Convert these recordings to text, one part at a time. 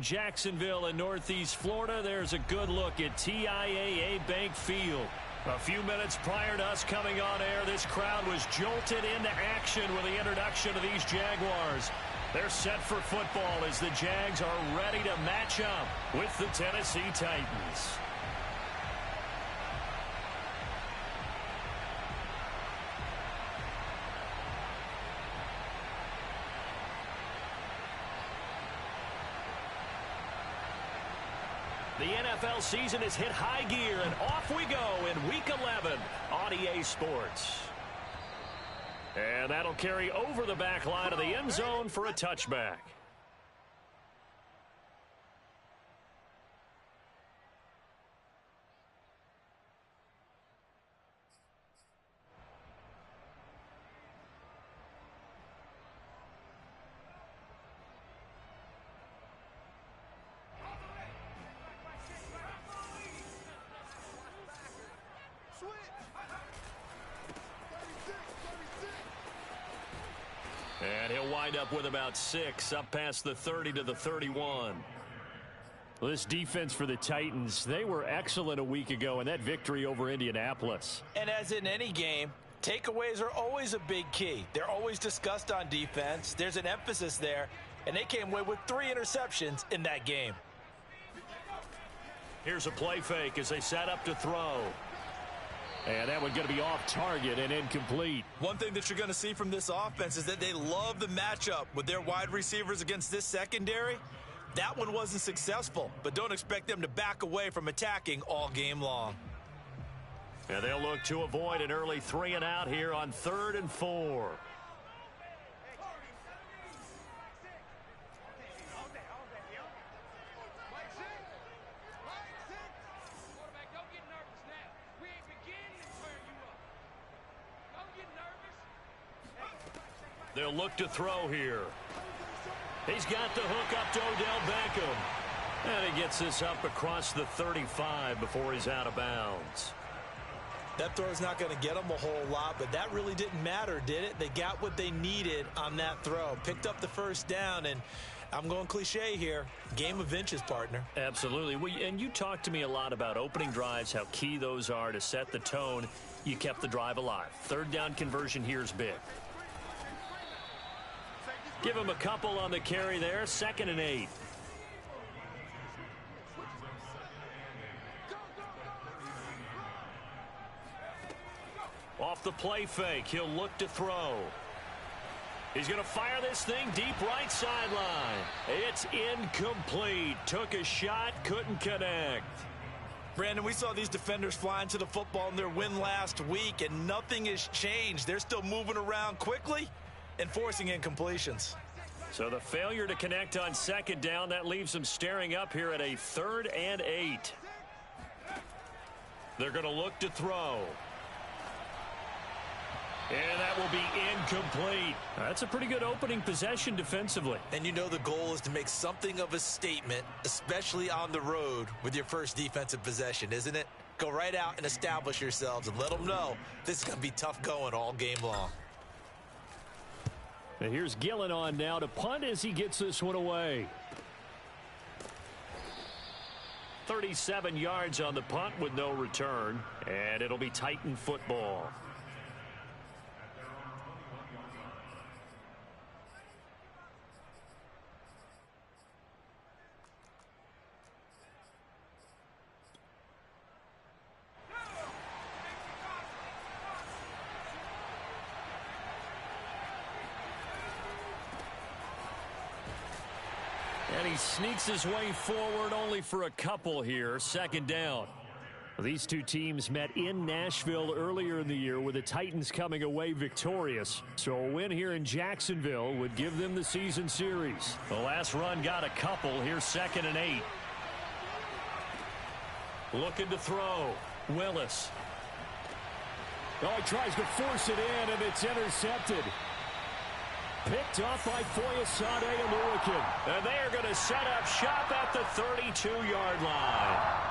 Jacksonville in Northeast Florida. There's a good look at TIAA Bank Field. A few minutes prior to us coming on air, this crowd was jolted into action with the introduction of these Jaguars. They're set for football as the Jags are ready to match up with the Tennessee Titans. The NFL season has hit high gear, and off we go in Week 11 on EA Sports. And that'll carry over the back line of the end zone for a touchback. And he'll wind up with about 6, up past the 30 to the 31. Well, this defense for the Titans, they were excellent a week ago in that victory over Indianapolis. And as in any game, takeaways are always a big key. They're always discussed on defense. There's an emphasis there, and they came away with 3 interceptions in that game. Here's a play fake as they set up to throw. And that one going to be off target and incomplete. One thing that you're going to see from this offense is that they love the matchup with their wide receivers against this secondary. That one wasn't successful, but don't expect them to back away from attacking all game long. And they'll look to avoid an early 3 and out here on 3rd and 4. They'll look to throw here. He's got the hook up to Odell Beckham. And he gets this up across the 35 before he's out of bounds. That throw's not going to get them a whole lot, but that really didn't matter, did it? They got what they needed on that throw. Picked up the first down, and I'm going cliche here. Game of inches, partner. Absolutely. And you talked to me a lot about opening drives, how key those are to set the tone. You kept the drive alive. 3rd down conversion here is big. Give him a couple on the carry there. 2nd and 8. Off the play fake, he'll look to throw. He's going to fire this thing deep right sideline. It's incomplete. Took a shot, couldn't connect. Brandon, we saw these defenders flying to the football in their win last week, and nothing has changed. They're still moving around quickly and forcing incompletions. So the failure to connect on 2nd down, that leaves them staring up here at a 3rd and 8. They're going to look to throw. And that will be incomplete. That's a pretty good opening possession defensively. And you know the goal is to make something of a statement, especially on the road with your first defensive possession, isn't it? Go right out and establish yourselves and let them know this is going to be tough going all game long. And here's Gillen on now to punt as he gets this one away. 37 yards on the punt with no return. And it'll be Titan football. And he sneaks his way forward only for a couple here. 2nd down. These two teams met in Nashville earlier in the year with the Titans coming away victorious. So a win here in Jacksonville would give them the season series. The last run got a couple. Here's 2nd and 8. Looking to throw. Willis. Oh, he tries to force it in, and it's intercepted. Picked off by Foyesade Aluakin. And they are going to set up shop at the 32-yard line.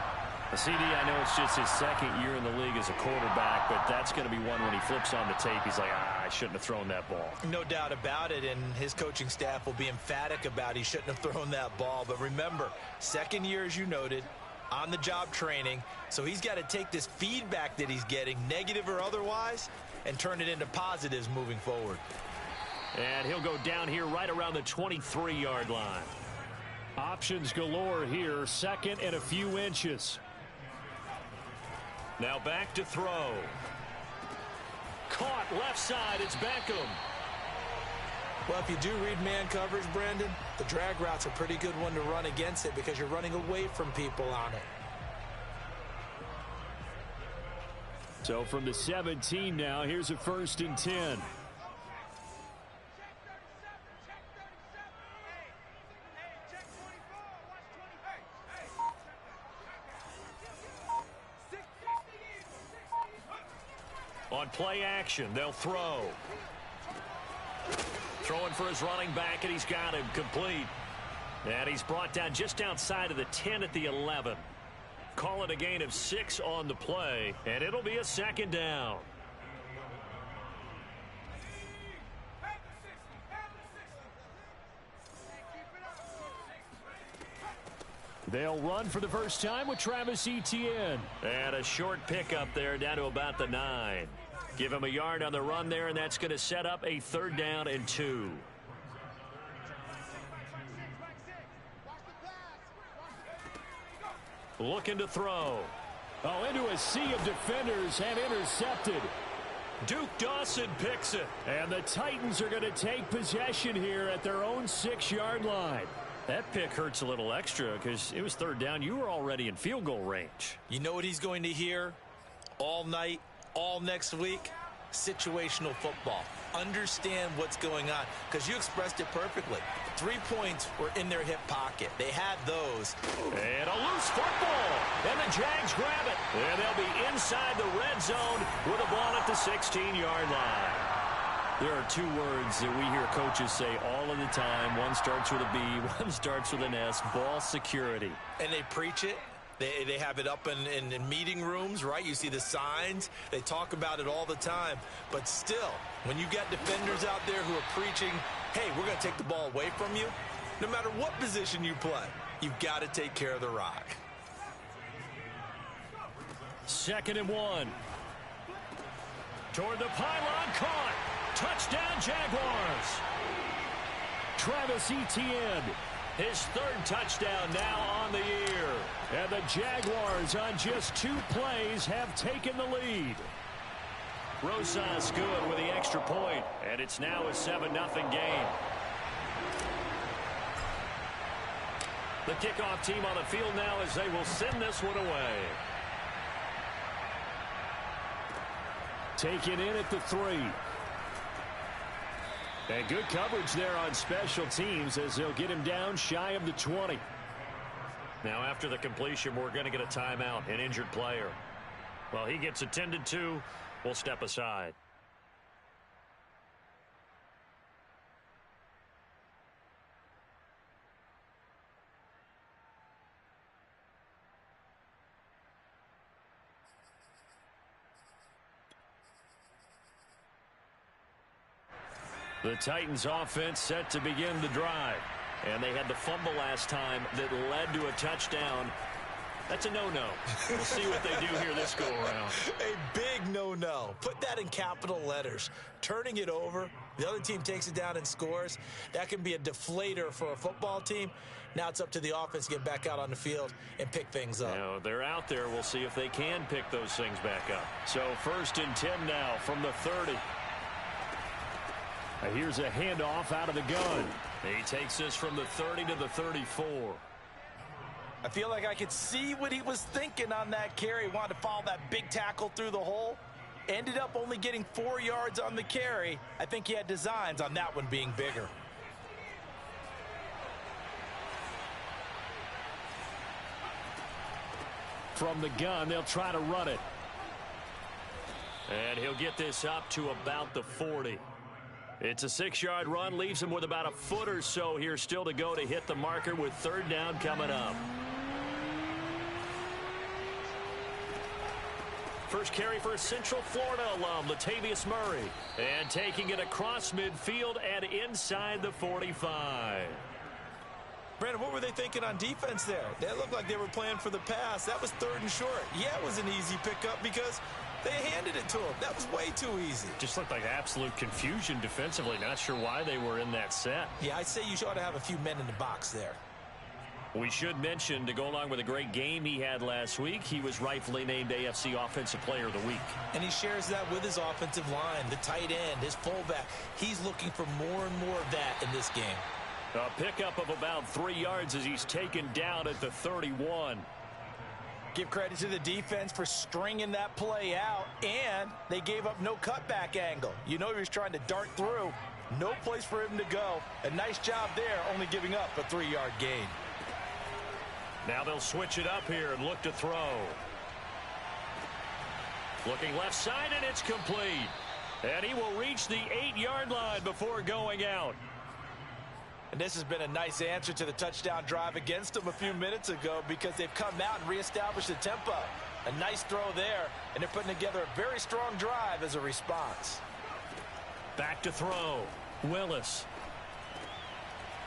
CD, I know it's just his 2nd year in the league as a quarterback, but that's going to be one when he flips on the tape. He's like, guy shouldn't have thrown that ball. No doubt about it, and his coaching staff will be emphatic about he shouldn't have thrown that ball. But remember, second year, as you noted, on-the-job training, so he's got to take this feedback that he's getting, negative or otherwise, and turn it into positives moving forward. And he'll go down here right around the 23-yard line. Options galore here, second and a few inches. Now back to throw. Caught left side, it's Beckham. Well, if you do read man coverage, Brandon, the drag route's a pretty good one to run against it because you're running away from people on it. So from the 17 now, here's a 1st and 10. On play action, they'll throw. Throwing for his running back, and he's got him complete. And he's brought down just outside of the 10 at the 11. Call it a gain of 6 on the play, and it'll be a 2nd down. They'll run for the first time with Travis Etienne. And a short pickup there down to about the 9. Give him a yard on the run there, and that's going to set up a 3rd down and 2. Looking to throw. Oh, into a sea of defenders and intercepted. Duke Dawson picks it. And the Titans are going to take possession here at their own 6-yard line. That pick hurts a little extra because it was 3rd down. You were already in field goal range. You know what he's going to hear all night, all next week? Situational football. Understand what's going on because you expressed it perfectly. 3 points were in their hip pocket. They had those. And a loose football. And the Jags grab it. And they'll be inside the red zone with a ball at the 16-yard line. There are 2 words that we hear coaches say all of the time. One starts with a B, one starts with an S, ball security. And they preach it. They have it up in meeting rooms, right? You see the signs. They talk about it all the time. But still, when you got defenders out there who are preaching, hey, we're going to take the ball away from you, no matter what position you play, you've got to take care of the rock. 2nd and 1. Toward the pylon, caught. Touchdown, Jaguars. Travis Etienne, his 3rd touchdown now on the year. And the Jaguars on just 2 plays have taken the lead. Rosas good with the extra point, and it's now a 7-0 game. The kickoff team on the field now as they will send this one away. Taken in at the 3. And good coverage there on special teams as they'll get him down shy of the 20. Now after the completion, we're going to get a timeout, an injured player. Well, he gets attended to. We'll step aside. The Titans offense set to begin the drive. And they had the fumble last time that led to a touchdown. That's a no-no. We'll see what they do here this go-around. A big no-no. Put that in capital letters. Turning it over, the other team takes it down and scores. That can be a deflator for a football team. Now it's up to the offense to get back out on the field and pick things up. Now, they're out there. We'll see if they can pick those things back up. So 1st and 10 now from the 30. Here's a handoff out of the gun. He takes this from the 30 to the 34. I feel like I could see what he was thinking on that carry. He wanted to follow that big tackle through the hole. Ended up only getting 4 yards on the carry. I think he had designs on that one being bigger. From the gun, they'll try to run it. And he'll get this up to about the 40. It's a 6-yard run, leaves him with about a foot or so here still to go to hit the marker with 3rd down coming up. First carry for a Central Florida alum, Latavius Murray. And taking it across midfield and inside the 45. Brandon, what were they thinking on defense there? They looked like they were playing for the pass. That was 3rd and short. Yeah, it was an easy pickup because they handed it to him. That was way too easy. Just looked like absolute confusion defensively. Not sure why they were in that set. Yeah, I'd say you ought to have a few men in the box there. We should mention, to go along with a great game he had last week, he was rightfully named AFC Offensive Player of the Week. And he shares that with his offensive line, the tight end, his fullback. He's looking for more and more of that in this game. A pickup of about 3 yards as he's taken down at the 31. Give credit to the defense for stringing that play out, and they gave up no cutback angle. You know he was trying to dart through. No place for him to go. A nice job there, only giving up a 3-yard gain. Now they'll switch it up here and look to throw. Looking left side, and it's complete. And he will reach the 8-yard line before going out. And this has been a nice answer to the touchdown drive against them a few minutes ago because they've come out and reestablished the tempo. A nice throw there, and they're putting together a very strong drive as a response. Back to throw. Willis.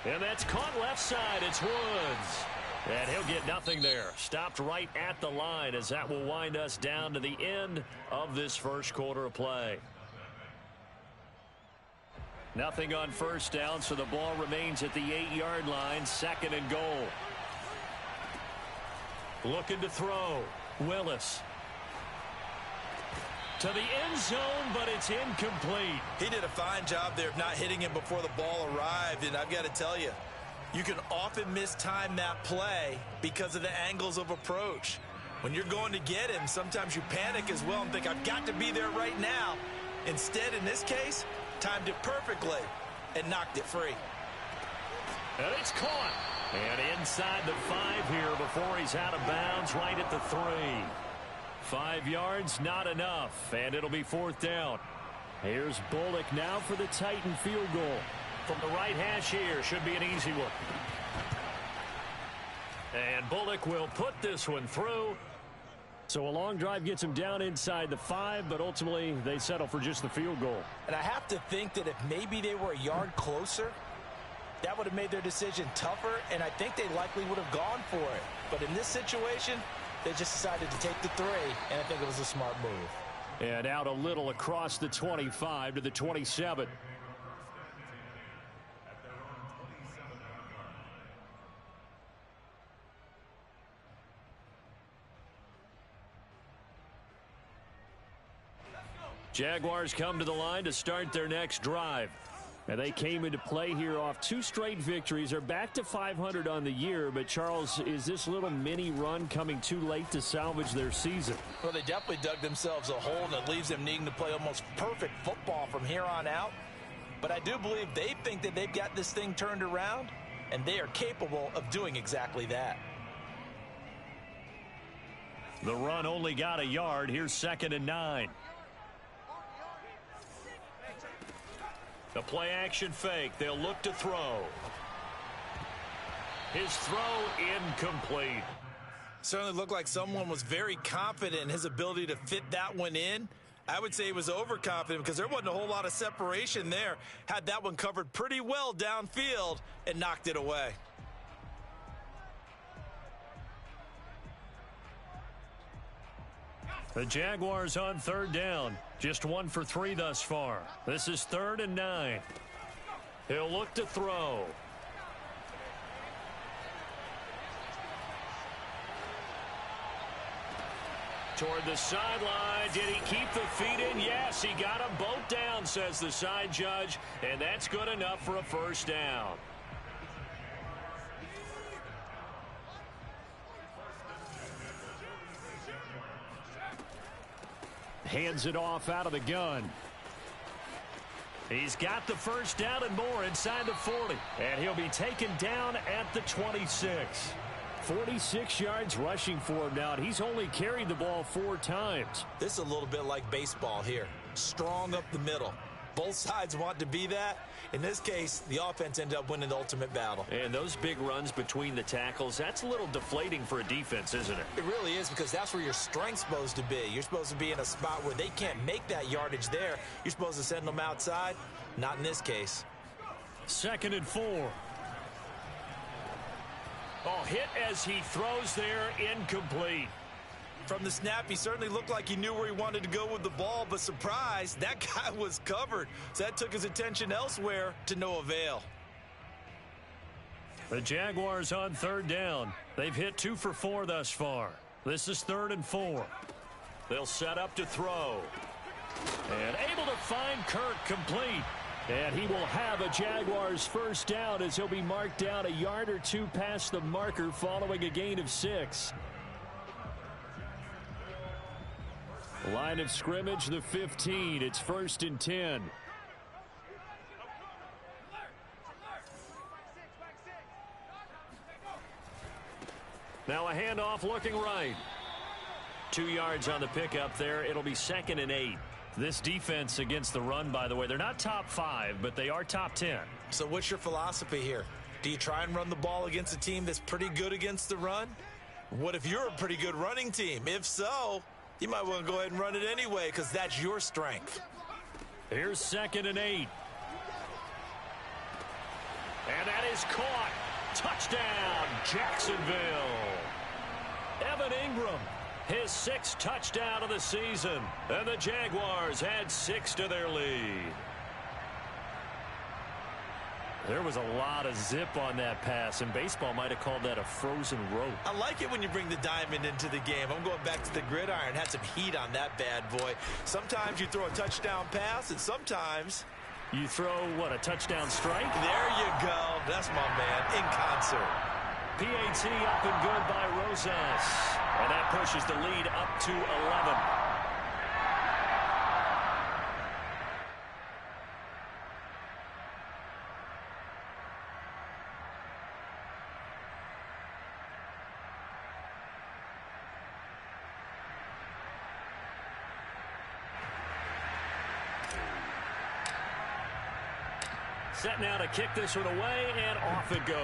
And that's caught left side. It's Woods. And he'll get nothing there. Stopped right at the line as that will wind us down to the end of this first quarter of play. Nothing on first down, so the ball remains at the 8-yard line, 2nd and goal. Looking to throw. Willis. To the end zone, but it's incomplete. He did a fine job there of not hitting him before the ball arrived, and I've got to tell you, you can often mistime that play because of the angles of approach. When you're going to get him, sometimes you panic as well and think, I've got to be there right now. Instead, in this case, timed it perfectly and knocked it free. And it's caught. And inside the 5 here before he's out of bounds, right at the 3. 5 yards, not enough, and it'll be 4th down. Here's Bullock now for the Titan field goal. From the right hash here, should be an easy one. And Bullock will put this one through. So a long drive gets him down inside the 5, but ultimately they settle for just the field goal. And I have to think that if maybe they were a yard closer, that would have made their decision tougher, and I think they likely would have gone for it. But in this situation, they just decided to take the 3, and I think it was a smart move. And out a little across the 25 to the 27. Jaguars come to the line to start their next drive. And they came into play here off 2 straight victories. They're back to 500 on the year. But, Charles, is this little mini run coming too late to salvage their season? Well, they definitely dug themselves a hole that leaves them needing to play almost perfect football from here on out. But I do believe they think that they've got this thing turned around, and they are capable of doing exactly that. The run only got a yard. Here's 2nd and 9. The play action fake. They'll look to throw. His throw incomplete. Certainly looked like someone was very confident in his ability to fit that one in. I would say he was overconfident because there wasn't a whole lot of separation there. Had that one covered pretty well downfield and knocked it away. The Jaguars on 3rd down. Just 1 for 3 thus far. This is 3rd and 9. He'll look to throw. Toward the sideline. Did he keep the feet in? Yes, he got them both down, says the side judge. And that's good enough for a 1st down. Hands it off out of the gun. He's got the 1st down and more inside the 40. And he'll be taken down at the 26. 46 yards rushing for him now. And he's only carried the ball 4 times. This is a little bit like baseball here. Strong up the middle. Both sides want to be that. In this case, the offense ended up winning the ultimate battle. And those big runs between the tackles, that's a little deflating for a defense, isn't it? It really is, because that's where your strength's supposed to be. You're supposed to be in a spot where they can't make that yardage there. You're supposed to send them outside. Not in this case. 2nd and 4. Oh, hit as he throws there, incomplete. From the snap, he certainly looked like he knew where he wanted to go with the ball, but surprise, that guy was covered. So that took his attention elsewhere to no avail. The Jaguars on 3rd down. They've hit 2 for 4 thus far. This is 3rd and 4. They'll set up to throw. And able to find Kirk, complete. And he will have a Jaguars first down as he'll be marked down a yard or 2 past the marker following a gain of 6. Line of scrimmage, the 15. It's 1st and 10. Now a handoff looking right. 2 yards on the pickup there. It'll be 2nd and 8. This defense against the run, by the way, they're not top 5, but they are top 10. So what's your philosophy here? Do you try and run the ball against a team that's pretty good against the run? What if you're a pretty good running team? If so, you might want to go ahead and run it anyway, because that's your strength. Here's 2nd and 8. And that is caught. Touchdown, Jacksonville. Evan Ingram, his 6th touchdown of the season. And the Jaguars add 6 to their lead. There was a lot of zip on that pass, and baseball might have called that a frozen rope. I like it when you bring the diamond into the game. I'm going back to the gridiron. Had some heat on that bad boy. Sometimes you throw a touchdown pass, and sometimes you throw, what, a touchdown strike? There you go. That's my man, in concert. PAT up and good by Rosas. And that pushes the lead up to 11. Set now to kick this one away, and off it goes.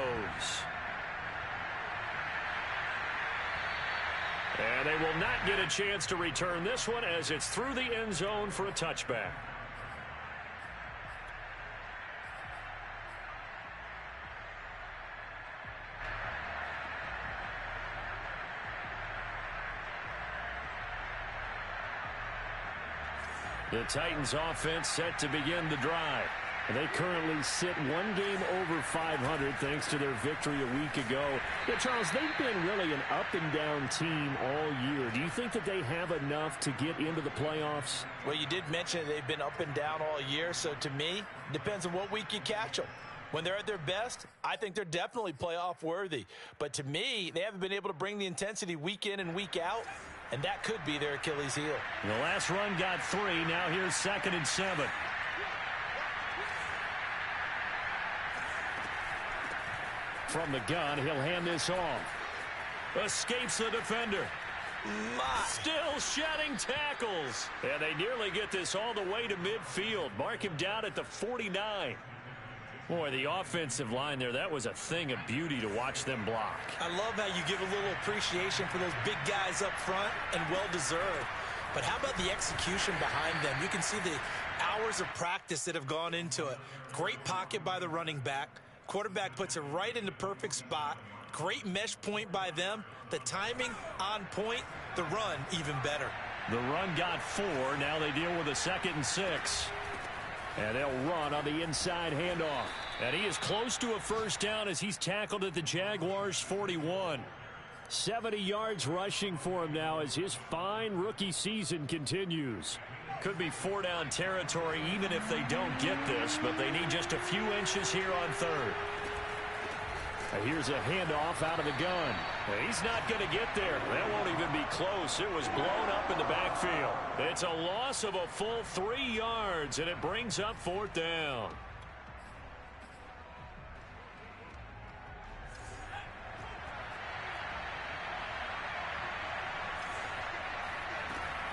And they will not get a chance to return this one as it's through the end zone for a touchback. The Titans offense set to begin the drive. They currently sit 1 game over 500 thanks to their victory a week ago. Yeah, Charles, they've been really an up-and-down team all year. Do you think that they have enough to get into the playoffs? Well, you did mention they've been up and down all year, so to me, it depends on what week you catch them. When they're at their best, I think they're definitely playoff worthy. But to me, they haven't been able to bring the intensity week in and week out, and that could be their Achilles heel. The last run got 3. Now here's 2nd and 7. From the gun, he'll hand this off. Escapes the defender. Still shedding tackles. And they nearly get this all the way to midfield. Mark him down at the 49. Boy, the offensive line there, that was a thing of beauty to watch them block. I love how you give a little appreciation for those big guys up front, and well-deserved. But how about the execution behind them? You can see the hours of practice that have gone into it. Great pocket by the running back. Quarterback puts it right in the perfect spot. Great mesh point by them. The timing on point. The run even better. The run got 4. Now they deal with a 2nd and 6. And they'll run on the inside handoff. And he is close to a first down as he's tackled at the Jaguars' 41. 70 yards rushing for him now as his fine rookie season continues. Could be 4-down territory even if they don't get this, but they need just a few inches here on 3rd. Here's a handoff out of the gun. He's not going to get there. That won't even be close. It was blown up in the backfield. It's a loss of a full 3 yards, and it brings up 4th down.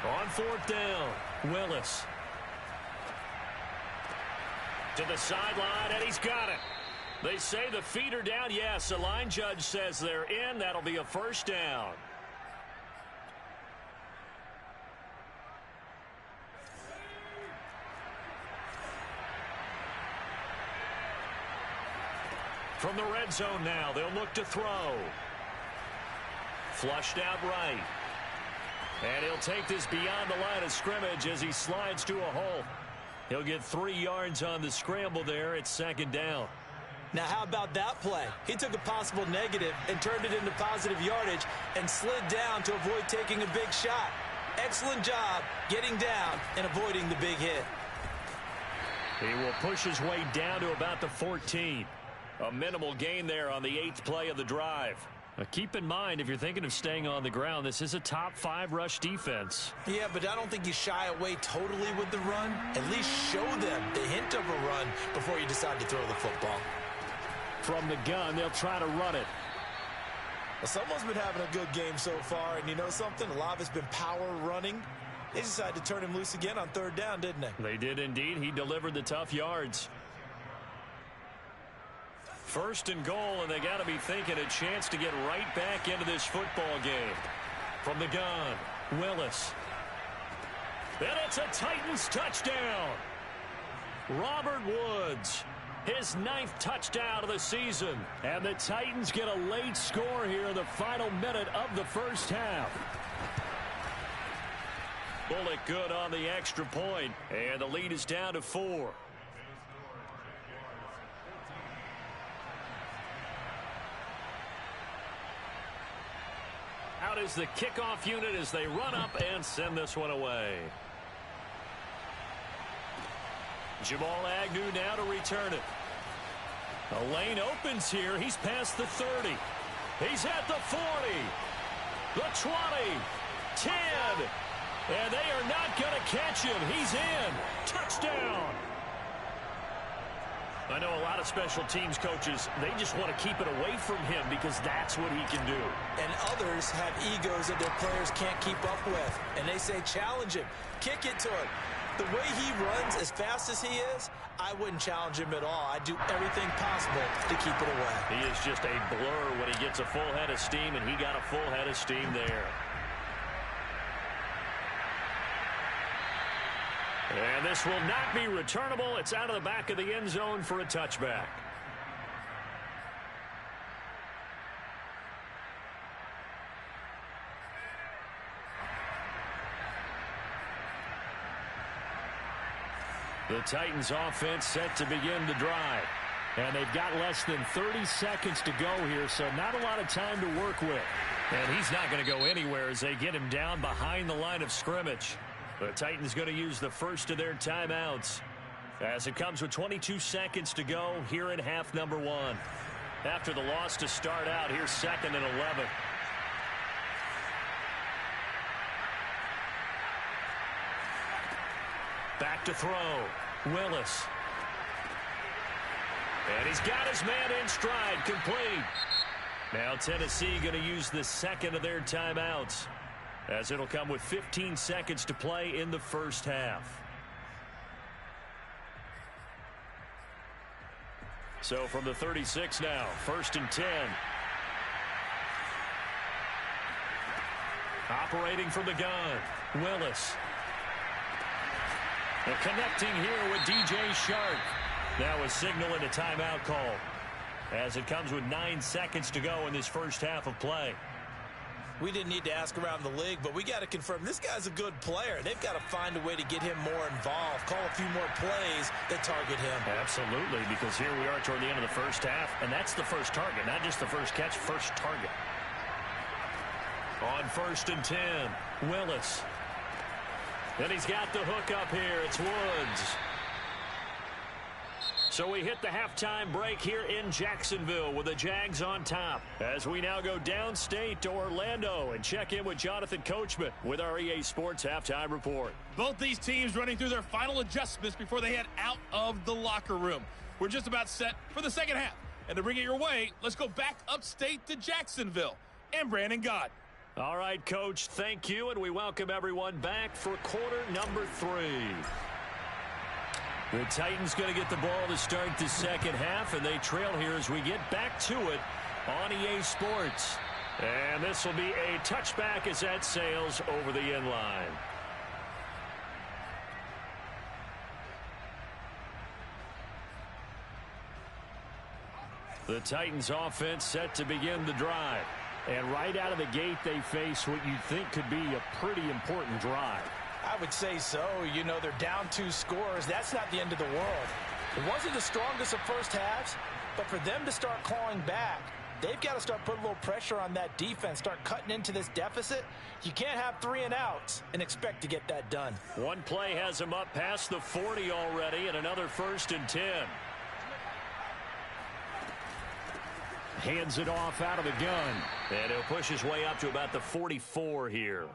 On 4th down, Willis. To the sideline, and he's got it. They say the feet are down. Yes, the line judge says they're in. That'll be a first down. From the red zone now, they'll look to throw. Flushed out right. And he'll take this beyond the line of scrimmage as he slides to a hole. He'll get 3 yards on the scramble there. It's second down. Now, how about that play? He took a possible negative and turned it into positive yardage and slid down to avoid taking a big shot. Excellent job getting down and avoiding the big hit. He will push his way down to about the 14. A minimal gain there on the 8th play of the drive. Now keep in mind, if you're thinking of staying on the ground, this is a top 5 rush defense. Yeah, but I don't think you shy away totally with the run. At least show them the hint of a run before you decide to throw the football. From the gun, they'll try to run it. Well, someone's been having a good game so far, and you know something? A lot of it's been power running. They decided to turn him loose again on 3rd down, didn't they? They did indeed. He delivered the tough yards. 1st and goal, and they got to be thinking a chance to get right back into this football game. From the gun, Willis. And it's a Titans touchdown. Robert Woods, his 9th touchdown of the season. And the Titans get a late score here in the final minute of the first half. Bullock good on the extra point, and the lead is down to 4. Out is the kickoff unit as they run up and send this one away. Jamal Agnew now to return it. A lane opens here. He's past the 30. He's at the 40. The 20. 10. And they are not going to catch him. He's in. Touchdown. I know a lot of special teams coaches, they just want to keep it away from him because that's what he can do. And others have egos that their players can't keep up with. And they say, challenge him. Kick it to him. The way he runs as fast as he is, I wouldn't challenge him at all. I'd do everything possible to keep it away. He is just a blur when he gets a full head of steam, and he got a full head of steam there. And this will not be returnable. It's out of the back of the end zone for a touchback. The Titans offense set to begin the drive. And they've got less than 30 seconds to go here, so not a lot of time to work with. And he's not going to go anywhere as they get him down behind the line of scrimmage. The Titans going to use the first of their timeouts as it comes with 22 seconds to go here in half number 1. After the loss to start out, here's 2nd and 11. Back to throw. Willis. And he's got his man in stride, complete. Now Tennessee going to use the second of their timeouts, as it'll come with 15 seconds to play in the first half. So from the 36 now, 1st and 10. Operating from the gun, Willis. And connecting here with DJ Shark. Now a signal and a timeout call, as it comes with 9 seconds to go in this first half of play. We didn't need to ask around the league, but we got to confirm this guy's a good player. They've got to find a way to get him more involved, call a few more plays that target him. Absolutely, because here we are toward the end of the first half, and that's the first target, not just the first catch, first target. On 1st and 10, Willis. Then he's got the hook up here. It's Woods. So we hit the halftime break here in Jacksonville with the Jags on top, as we now go downstate to Orlando and check in with Jonathan Coachman with our EA Sports Halftime Report. Both these teams running through their final adjustments before they head out of the locker room. We're just about set for the second half. And to bring it your way, let's go back upstate to Jacksonville and Brandon Gott. All right, Coach, thank you, and we welcome everyone back for quarter number 3. The Titans going to get the ball to start the second half, and they trail here as we get back to it on EA Sports. And this will be a touchback as that sails over the end line. The Titans offense set to begin the drive. And right out of the gate, they face what you'd think could be a pretty important drive. I would say so. You know, they're down 2 scores. That's not the end of the world. It wasn't the strongest of first halves, but for them to start clawing back, they've got to start putting a little pressure on that defense, start cutting into this deficit. You can't have 3 and outs and expect to get that done. One play has them up past the 40 already, and another 1st and 10. Hands it off out of the gun. And he'll push his way up to about the 44 here.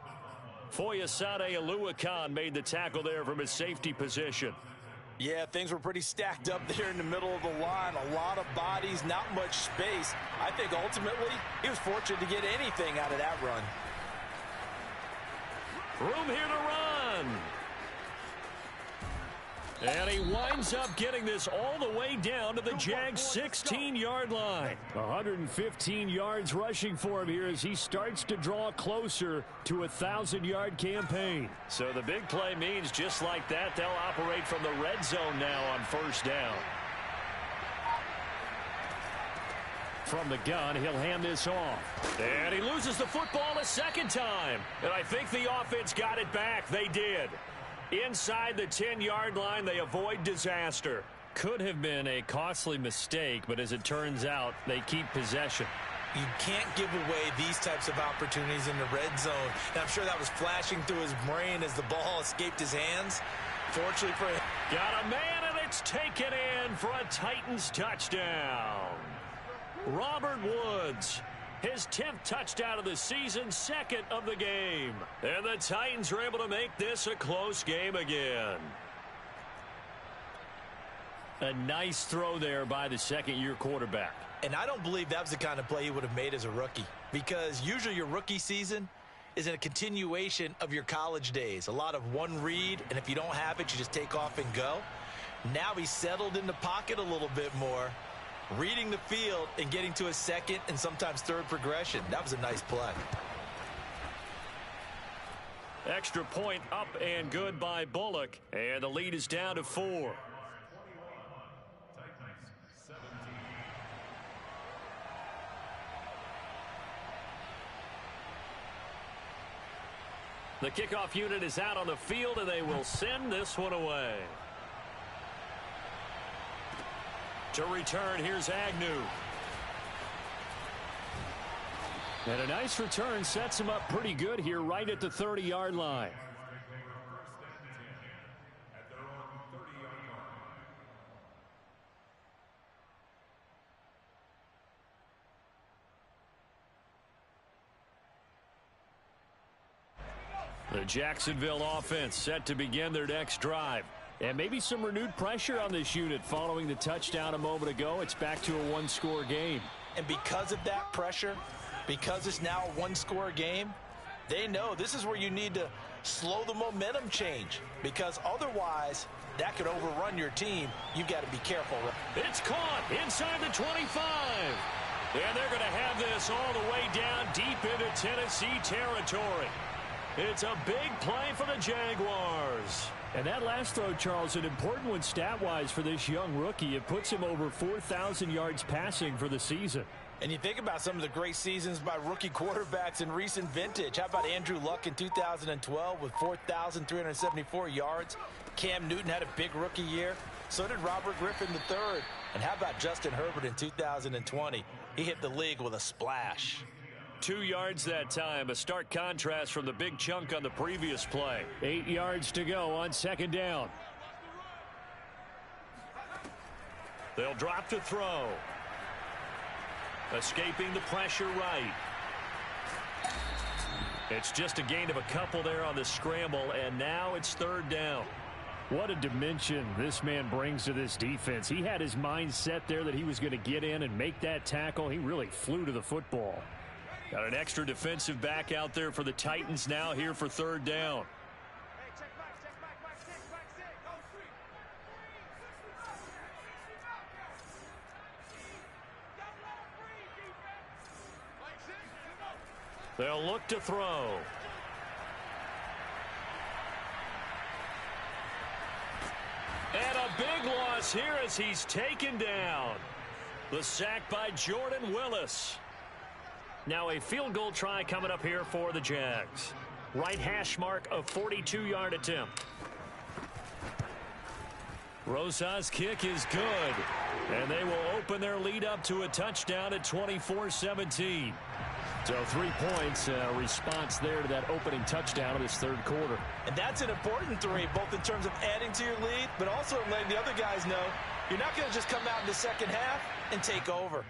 Foyesade Oluwakan made the tackle there from his safety position. Yeah, things were pretty stacked up there in the middle of the line. A lot of bodies, not much space. I think ultimately he was fortunate to get anything out of that run. Room here to run. And he winds up getting this all the way down to the Jags' 16-yard line. 115 yards rushing for him here as he starts to draw closer to a 1,000-yard campaign. So the big play means just like that, they'll operate from the red zone now on 1st down. From the gun, he'll hand this off. And he loses the football a second time. And I think the offense got it back. They did. Inside the 10-yard line, they avoid disaster. Could have been a costly mistake, but as it turns out, they keep possession. You can't give away these types of opportunities in the red zone. And I'm sure that was flashing through his brain as the ball escaped his hands. Fortunately for him. Got a man, and it's taken in for a Titans touchdown. Robert Woods. His 10th touchdown of the season, 2nd of the game. And the Titans are able to make this a close game again. A nice throw there by the second-year quarterback. And I don't believe that was the kind of play he would have made as a rookie. Because usually your rookie season is in a continuation of your college days. A lot of one read, and if you don't have it, you just take off and go. Now he's settled in the pocket a little bit more, reading the field and getting to a second and sometimes third progression. That was a nice play. Extra point up and good by Bullock. And the lead is down to 4. The kickoff unit is out on the field, and they will send this one away. To return, here's Agnew. And a nice return sets him up pretty good here right at the 30-yard line. The Jacksonville offense set to begin their next drive. And maybe some renewed pressure on this unit following the touchdown a moment ago. It's back to a 1-score game. And because of that pressure, because it's now a 1-score game, they know this is where you need to slow the momentum change. Because otherwise, that could overrun your team. You've got to be careful. It's caught inside the 25. And they're going to have this all the way down deep into Tennessee territory. It's a big play for the Jaguars. And that last throw, Charles, an important one stat-wise for this young rookie. It puts him over 4,000 yards passing for the season. And you think about some of the great seasons by rookie quarterbacks in recent vintage. How about Andrew Luck in 2012 with 4,374 yards? Cam Newton had a big rookie year. So did Robert Griffin III. And how about Justin Herbert in 2020? He hit the league with a splash. 2 yards that time, a stark contrast from the big chunk on the previous play. 8 yards to go on 2nd down. They'll drop to throw. Escaping the pressure right. It's just a gain of a couple there on the scramble, and now it's 3rd down. What a dimension this man brings to this defense. He had his mind set there that he was going to get in and make that tackle. He really flew to the football. Got an extra defensive back out there for the Titans now here for 3rd down. They'll look to throw. And a big loss here as he's taken down. The sack by Jordan Willis. Now a field goal try coming up here for the Jags. Right hash mark of 42-yard attempt. Rosa's kick is good. And they will open their lead up to a touchdown at 24-17. So 3 points, response there to that opening touchdown of this third quarter. And that's an important 3, both in terms of adding to your lead, but also letting the other guys know you're not going to just come out in the second half and take over.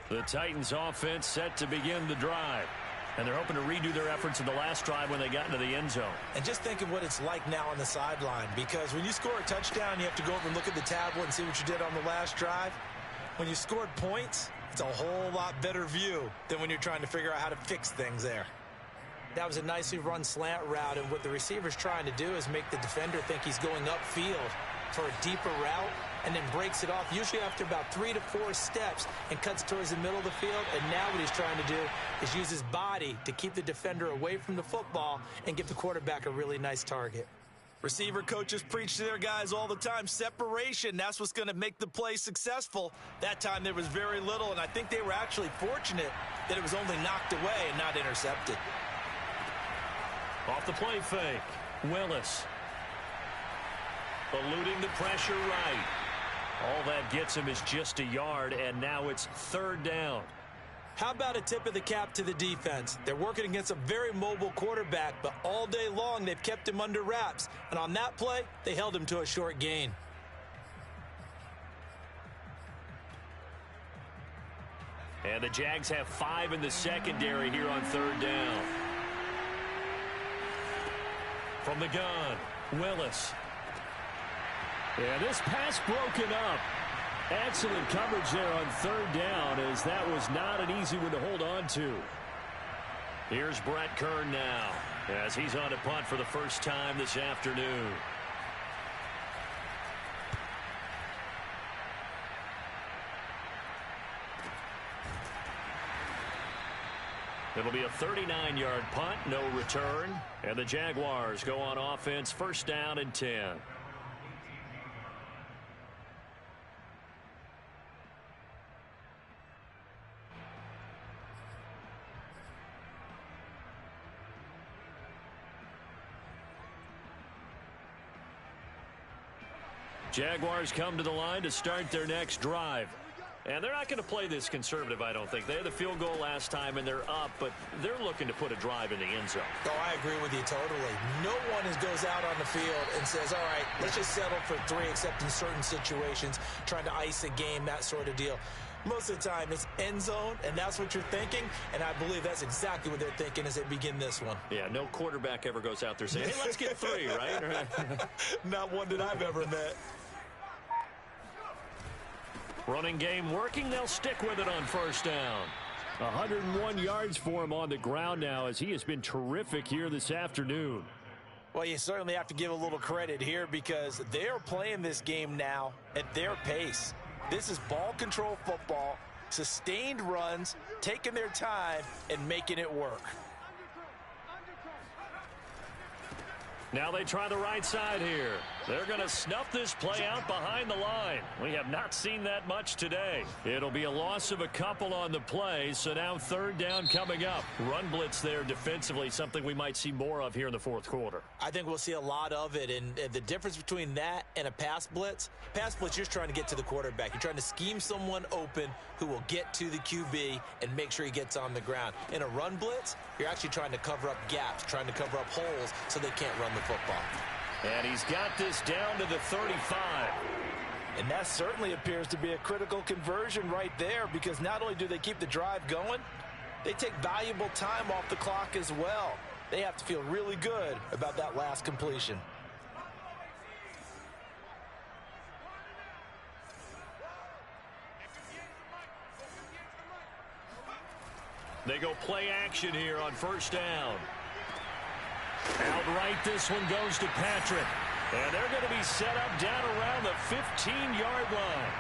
The Titans offense set to begin the drive. And they're hoping to redo their efforts in the last drive when they got into the end zone. And just think of what it's like now on the sideline, because when you score a touchdown, you have to go over and look at the tablet and see what you did on the last drive. When you scored points, it's a whole lot better view than when you're trying to figure out how to fix things there. That was a nicely run slant route, and what the receiver's trying to do is make the defender think he's going upfield for a deeper route, and then breaks it off, usually after about 3 to 4 steps, and cuts towards the middle of the field. And now what he's trying to do is use his body to keep the defender away from the football and give the quarterback a really nice target. Receiver coaches preach to their guys all the time. Separation, that's what's going to make the play successful. That time there was very little, and I think they were actually fortunate that it was only knocked away and not intercepted. Off the play fake, Willis. Eluding the pressure right. All that gets him is just a yard, and now it's third down. How about a tip of the cap to the defense? They're working against a very mobile quarterback, but all day long they've kept him under wraps. And on that play, they held him to a short gain. And the Jags have 5 in the secondary here on third down. From the gun, Willis. Yeah, this pass broken up. Excellent coverage there on third down, as that was not an easy one to hold on to. Here's Brett Kern now, as he's on a punt for the first time this afternoon. It'll be a 39-yard punt, no return. And the Jaguars go on offense, first down and 10. Jaguars come to the line to start their next drive. And they're not going to play this conservative, I don't think. They had the field goal last time, and they're up, but they're looking to put a drive in the end zone. Oh, I agree with you totally. No one goes out on the field and says, all right, let's just settle for 3, except in certain situations, trying to ice a game, that sort of deal. Most of the time, it's end zone, and that's what you're thinking, and I believe that's exactly what they're thinking as they begin this one. Yeah, no quarterback ever goes out there saying, hey, let's get 3, right? Not one that I've ever met. Running game working. They'll stick with it on first down. 101 yards for him on the ground now, as he has been terrific here this afternoon. Well, you certainly have to give a little credit here, because they are playing this game now at their pace. This is ball control football, sustained runs, taking their time, and making it work. Now they try the right side here. They're going to snuff this play out behind the line. We have not seen that much today. It'll be a loss of a couple on the play, so now third down coming up. Run blitz there defensively, something we might see more of here in the fourth quarter. I think we'll see a lot of it, and the difference between that and a pass blitz, you're just trying to get to the quarterback. You're trying to scheme someone open who will get to the QB and make sure he gets on the ground. In a run blitz, you're actually trying to cover up gaps, trying to cover up holes so they can't run the football. And he's got this down to the 35. And that certainly appears to be a critical conversion right there, because not only do they keep the drive going, they take valuable time off the clock as well. They have to feel really good about that last completion. They go play action here on first down. Outright, this one goes to Patrick. And they're going to be set up down around the 15-yard line.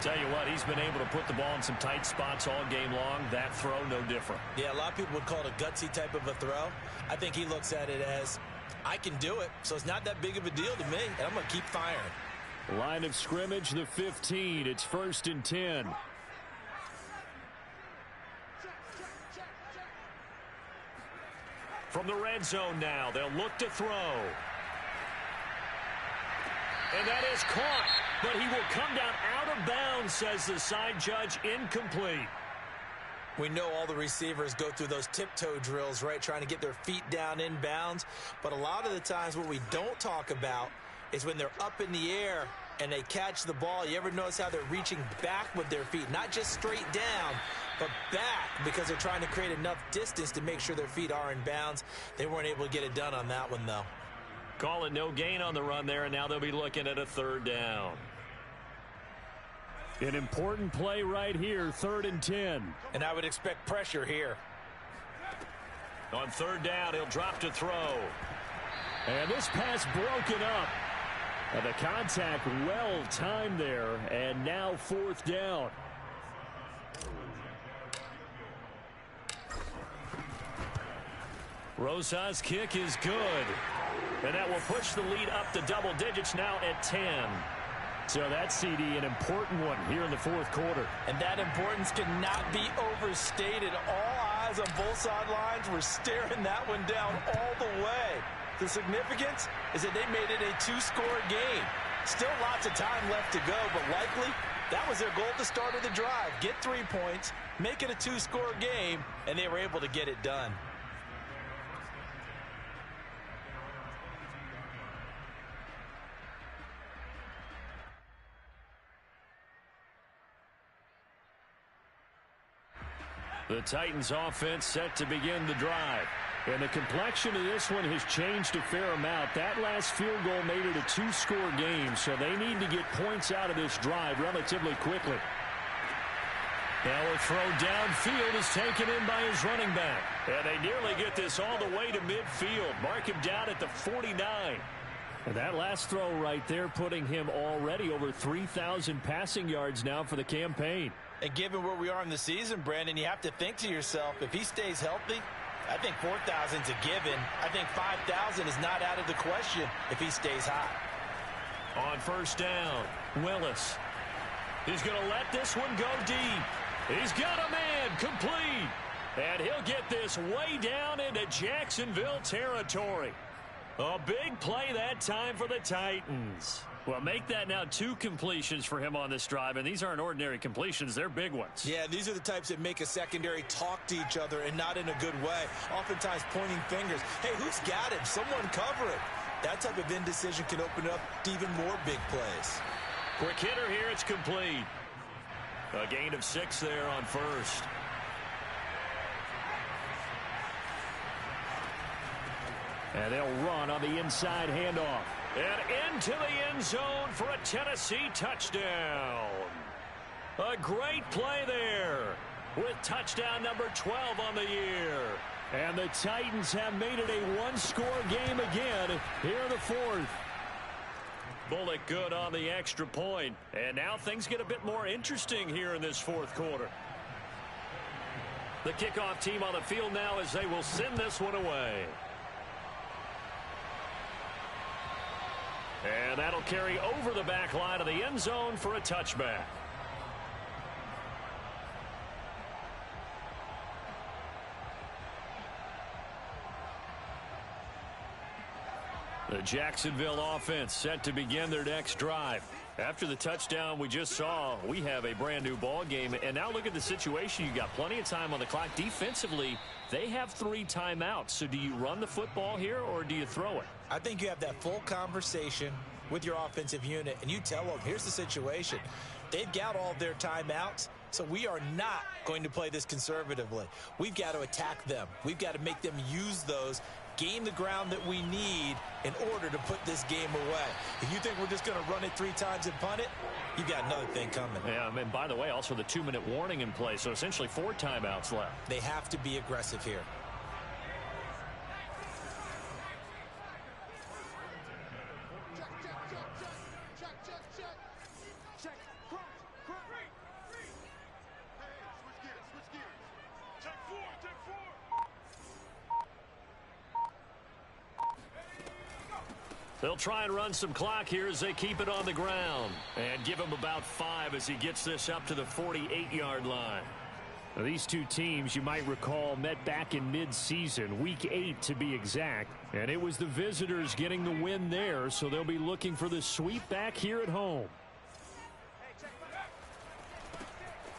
Tell you what, he's been able to put the ball in some tight spots all game long. That throw, no different. Yeah, a lot of people would call it a gutsy type of a throw. I think he looks at it as, I can do it, so it's not that big of a deal to me, and I'm going to keep firing. Line of scrimmage, the 15. It's 1st and 10. From the red zone now, they'll look to throw. And that is caught, but he will come down out of bounds, says the side judge, incomplete. We know all the receivers go through those tiptoe drills, right, trying to get their feet down in bounds. But a lot of the times what we don't talk about is when they're up in the air and they catch the ball. You ever notice how they're reaching back with their feet? Not just straight down, but back, because they're trying to create enough distance to make sure their feet are in bounds. They weren't able to get it done on that one, though. Call it no gain on the run there, and now they'll be looking at a 3rd down. An important play right here, 3rd and 10. And I would expect pressure here. On 3rd down, he'll drop to throw. And this pass broken up. And the contact well timed there, and now 4th down. Rosas' kick is good. And that will push the lead up to double digits now at 10. So that CD, an important one here in the 4th quarter. And that importance cannot be overstated. All eyes on both sidelines were staring that one down all the way. The significance is that they made it a 2-score game. Still lots of time left to go, but likely that was their goal at the start of the drive. Get 3 points, make it a 2-score game, and they were able to get it done. The Titans offense set to begin the drive. And the complexion of this one has changed a fair amount. That last field goal made it a 2-score game, so they need to get points out of this drive relatively quickly. Now a throw downfield is taken in by his running back. And they nearly get this all the way to midfield. Mark him down at the 49. And that last throw right there putting him already over 3,000 passing yards now for the campaign. And given where we are in the season, Brandon, you have to think to yourself, if he stays healthy, I think 4,000 is a given. I think 5,000 is not out of the question if he stays hot. On 1st down, Willis. He's going to let this one go deep. He's got a man complete. And he'll get this way down into Jacksonville territory. A big play that time for the Titans. Well, make that now 2 completions for him on this drive, and these aren't ordinary completions. They're big ones. Yeah, these are the types that make a secondary talk to each other and not in a good way. Oftentimes pointing fingers. Hey, who's got him? Someone cover it. That type of indecision can open up to even more big plays. Quick hitter here. It's complete. A gain of 6 there on 1st. And they'll run on the inside handoff. And into the end zone for a Tennessee touchdown. A great play there with touchdown number 12 on the year. And the Titans have made it a 1-score game again here in the 4th. Bullock good on the extra point. And now things get a bit more interesting here in this 4th quarter. The kickoff team on the field now as they will send this one away. And that'll carry over the back line of the end zone for a touchback. The Jacksonville offense set to begin their next drive. After the touchdown we just saw, we have a brand new ball game. And now look at the situation. You got plenty of time on the clock. Defensively, they have 3 timeouts. So do you run the football here or do you throw it? I think you have that full conversation with your offensive unit, and you tell them, here's the situation. They've got all their timeouts. So we are not going to play this conservatively. We've got to attack them. We've got to make them use those, gain the ground that we need in order to put this game away. If you think we're just going to run it 3 times and punt it, you've got another thing coming. Yeah, and by the way, also the 2-minute warning in play, so essentially 4 timeouts left. They have to be aggressive here. They'll try and run some clock here as they keep it on the ground. And give him about 5 as he gets this up to the 48-yard line. Now, these two teams, you might recall, met back in mid-season, week 8 to be exact. And it was the visitors getting the win there, so they'll be looking for the sweep back here at home.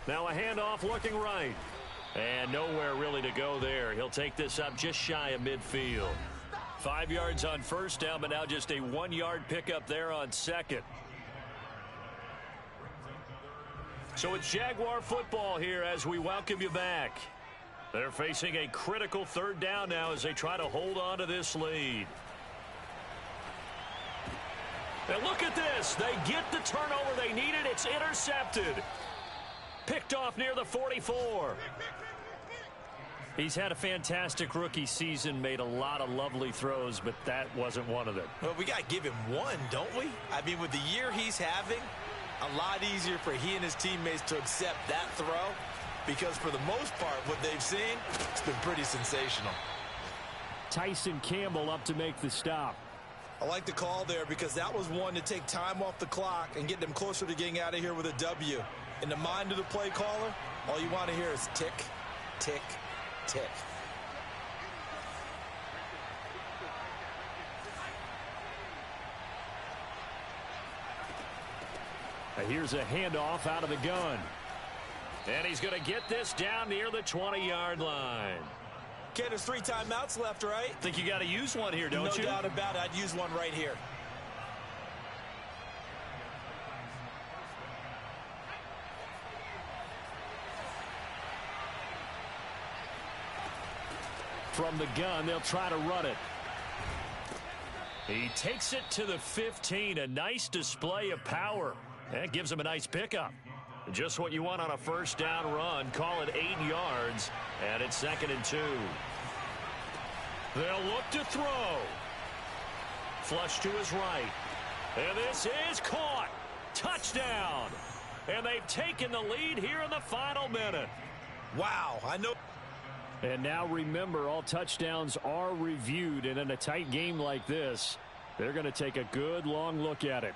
Now a handoff looking right. And nowhere really to go there. He'll take this up just shy of midfield. 5 yards on first down, but now just a 1-yard pickup there on second. So it's Jaguar football here as we welcome you back. They're facing a critical 3rd down now as they try to hold on to this lead. And look at this. They get the turnover they needed. It's intercepted. Picked off near the 44. He's had a fantastic rookie season, made a lot of lovely throws, but that wasn't one of them. Well, we got to give him one, don't we? I mean, with the year he's having, a lot easier for he and his teammates to accept that throw because for the most part, what they've seen, it's been pretty sensational. Tyson Campbell up to make the stop. I like the call there because that was one to take time off the clock and get them closer to getting out of here with a W. In the mind of the play caller, all you want to hear is tick, tick, tick. Here's a handoff out of the gun. And he's going to get this down near the 20-yard line. Okay, there's 3 timeouts left, right? Think you got to use one here, don't you? No doubt about it. I'd use one right here. From the gun, they'll try to run it. He takes it to the 15. A nice display of power. That gives him a nice pickup. Just what you want on a first down run. Call it 8 yards. And it's 2nd and 2. They'll look to throw. Flush to his right. And this is caught. Touchdown. And they've taken the lead here in the final minute. Wow, I know. And now remember, all touchdowns are reviewed, and in a tight game like this, they're going to take a good long look at it.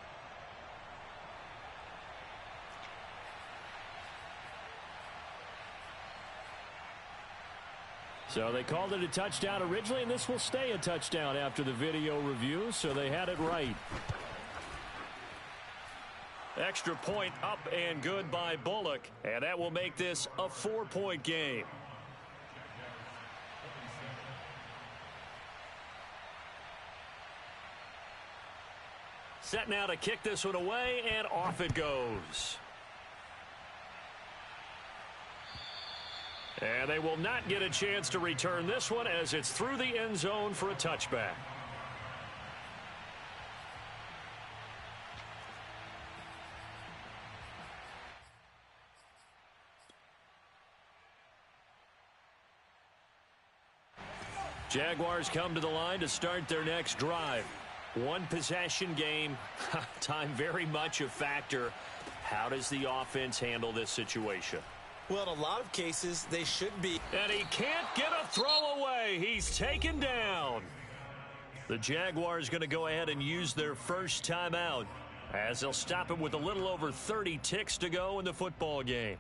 So they called it a touchdown originally, and this will stay a touchdown after the video review, so they had it right. Extra point up and good by Bullock, and that will make this a 4-point game. Set now to kick this one away, and off it goes. And they will not get a chance to return this one as it's through the end zone for a touchback. Jaguars come to the line to start their next drive. One possession game, time very much a factor. How does the offense handle this situation? Well, in a lot of cases, they should be. And he can't get a throw away. He's taken down. The Jaguars going to go ahead and use their first timeout as they'll stop him with a little over 30 ticks to go in the football game.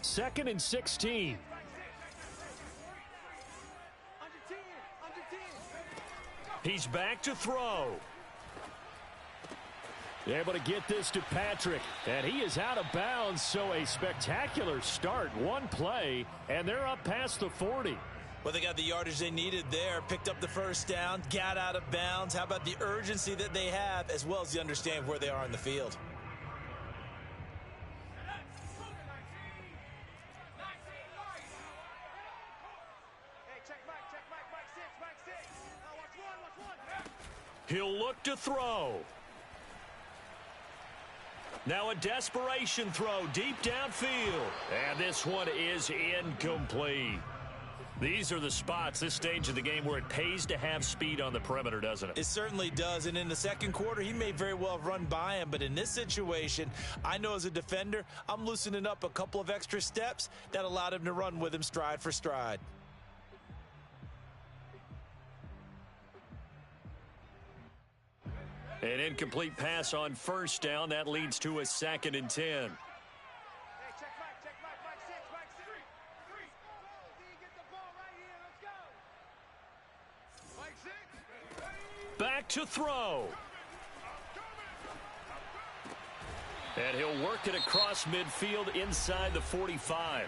2nd and 16. He's back to throw. Able to get this to Patrick, and he is out of bounds, so a spectacular start. One play, and they're up past the 40. Well, they got the yardage they needed there, picked up the first down, got out of bounds. How about the urgency that they have, as well as the understanding of where they are in the field? He'll look to throw. Now a desperation throw deep downfield. And this one is incomplete. These are the spots, this stage of the game, where it pays to have speed on the perimeter, doesn't it? It certainly does. And in the second quarter, he may very well have run by him. But in this situation, I know as a defender, I'm loosening up a couple of extra steps that allowed him to run with him stride for stride. An incomplete pass on first down. That leads to a 2nd and 10. Back to throw. And he'll work it across midfield inside the 45.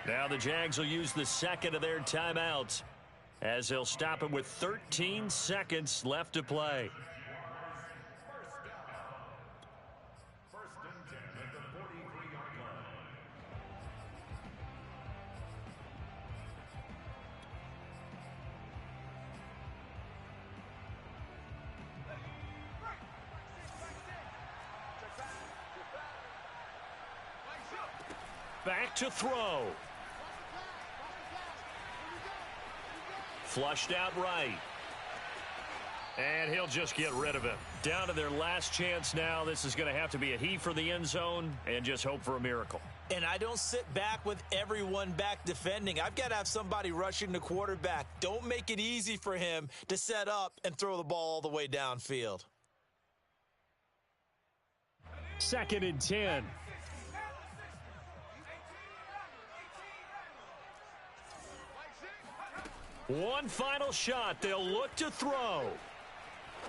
Now the Jags will use the second of their timeouts as they'll stop him with 13 seconds left to play. Back to throw. Flushed out right. And he'll just get rid of it. Down to their last chance now. This is going to have to be a heave for the end zone and just hope for a miracle. And I don't sit back with everyone back defending. I've got to have somebody rushing the quarterback. Don't make it easy for him to set up and throw the ball all the way downfield. 2nd and 10. One final shot. They'll look to throw.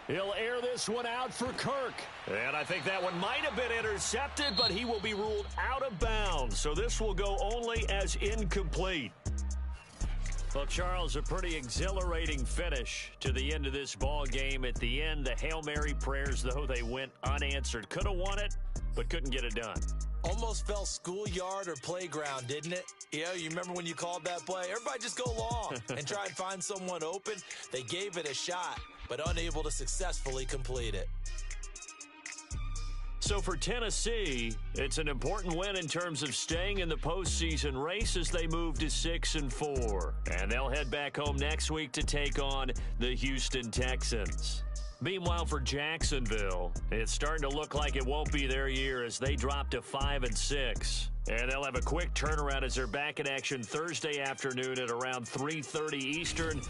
He'll air this one out for Kirk. And I think that one might have been intercepted, but he will be ruled out of bounds. So this will go only as incomplete. Well, Charles, a pretty exhilarating finish to the end of this ball game. At the end, the Hail Mary prayers, though, they went unanswered. Could have won it, but couldn't get it done. Almost felt schoolyard or playground, didn't it? Yeah, you remember when you called that play? Everybody just go long and try and find someone open. They gave it a shot, but unable to successfully complete it. So for Tennessee, it's an important win in terms of staying in the postseason race as they move to 6-4. And they'll head back home next week to take on the Houston Texans. Meanwhile, for Jacksonville, it's starting to look like it won't be their year as they drop to 5-6. And they'll have a quick turnaround as they're back in action Thursday afternoon at around 3:30 Eastern.